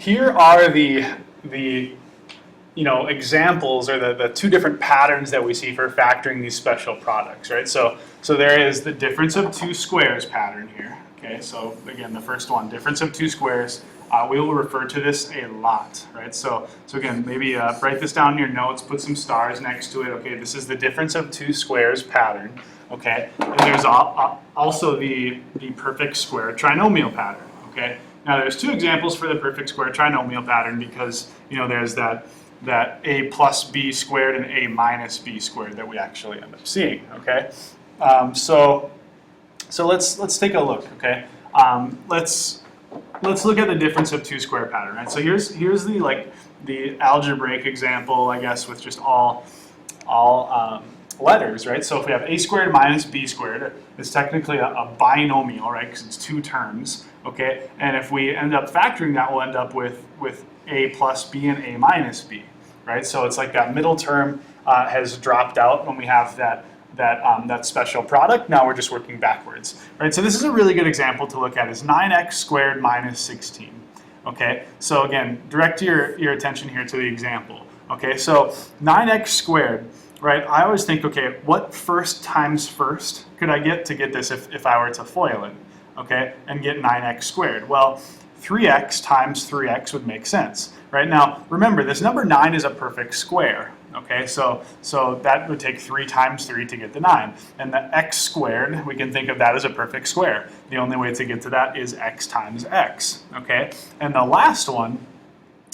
here are the examples or the two different patterns that we see for factoring these special products, right? So there is the difference of two squares pattern here. Okay, so again, the first one, difference of two squares. We will refer to this a lot, right? So again, maybe write this down in your notes, put some stars next to it. Okay, this is the difference of two squares pattern. Okay, and there's also the perfect square trinomial pattern. Okay, now there's two examples for the perfect square trinomial pattern because there's that a plus b squared and a minus b squared that we actually end up seeing. Okay, so let's take a look. Okay, let's look at the difference of two square pattern. Right. So here's the algebraic example, I guess, with just all letters, right? So if we have a squared minus b squared, it's technically a binomial, right? Because it's two terms. Okay, and if we end up factoring that, we'll end up with a plus b and a minus b, right? So it's like that middle term has dropped out when we have that special product. Now we're just working backwards, right? So this is a really good example to look at is 9x squared minus 16. Okay, so again, direct your attention here to the example. Okay, so 9x squared, right? I always think, okay, what first times first could I get to get this if I were to FOIL it, okay, and get 9x squared? Well, 3x times 3x would make sense, right? Now, remember, this number 9 is a perfect square, okay? So that would take 3 times 3 to get the 9. And the x squared, we can think of that as a perfect square. The only way to get to that is x times x, okay? And the last one,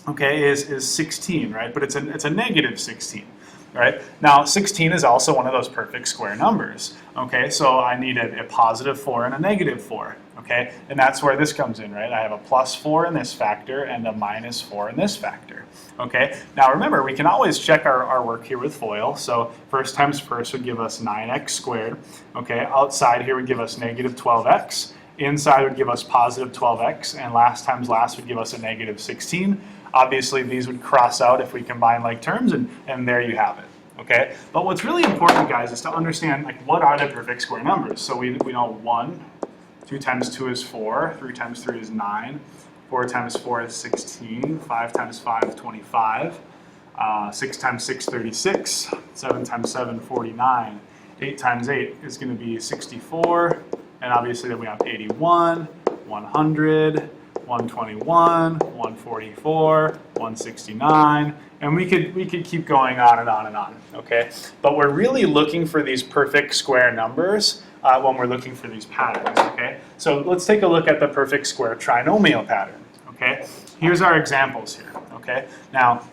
okay, is 16, right? But it's a negative 16. Right? Now, 16 is also one of those perfect square numbers. Okay, so I need a positive 4 and a negative 4. Okay, and that's where this comes in, right? I have a plus 4 in this factor and a minus 4 in this factor. Okay, now remember, we can always check our work here with FOIL. So first times first would give us 9x squared. Okay, outside here would give us negative 12x. Inside would give us positive 12x, and last times last would give us a negative 16. Obviously, these would cross out if we combine like terms, and there you have it. Okay, but what's really important, guys, is to understand what are the perfect square numbers. So we know 1, 2 times 2 is 4, 3 times 3 is 9, 4 times 4 is 16, 5 times 5 is 25, 6 times 6 36, 7 times 7 49, 8 times 8 is going to be 64, and obviously then we have 81, 100, 121, 144, 169, and we could keep going on and on and on, okay? But we're really looking for these perfect square numbers when we're looking for these patterns, okay? So let's take a look at the perfect square trinomial pattern, okay? Here's our examples here, okay? Now,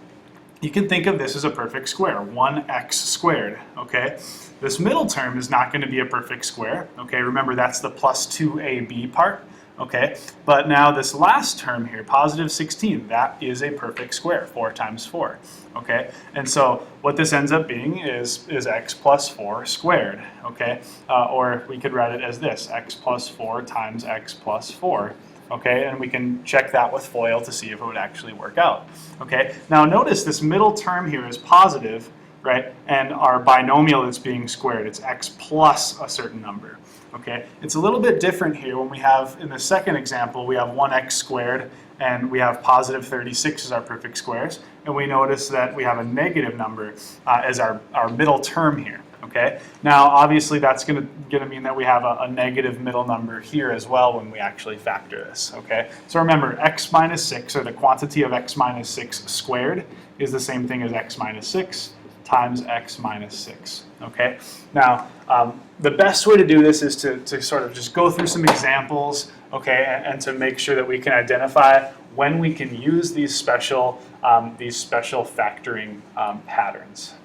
you can think of this as a perfect square, 1x squared, okay? This middle term is not going to be a perfect square, okay? Remember, that's the plus 2ab part. Okay, but now this last term here, positive 16, that is a perfect square, 4 times 4. Okay, and so what this ends up being is x plus 4 squared. Okay, or we could write it as this, x plus 4 times x plus 4. Okay, and we can check that with FOIL to see if it would actually work out. Okay, now notice this middle term here is positive, right? And our binomial is being squared. It's x plus a certain number. Okay, it's a little bit different here when we have, in the second example, we have 1x squared and we have positive 36 as our perfect squares, and we notice that we have a negative number as our middle term here. Okay, now obviously that's going to mean that we have a negative middle number here as well when we actually factor this. Okay, so remember, x minus 6, or the quantity of x minus 6 squared, is the same thing as x minus 6 times x minus 6. Okay, now the best way to do this is to sort of just go through some examples, okay, and to make sure that we can identify when we can use these special factoring patterns.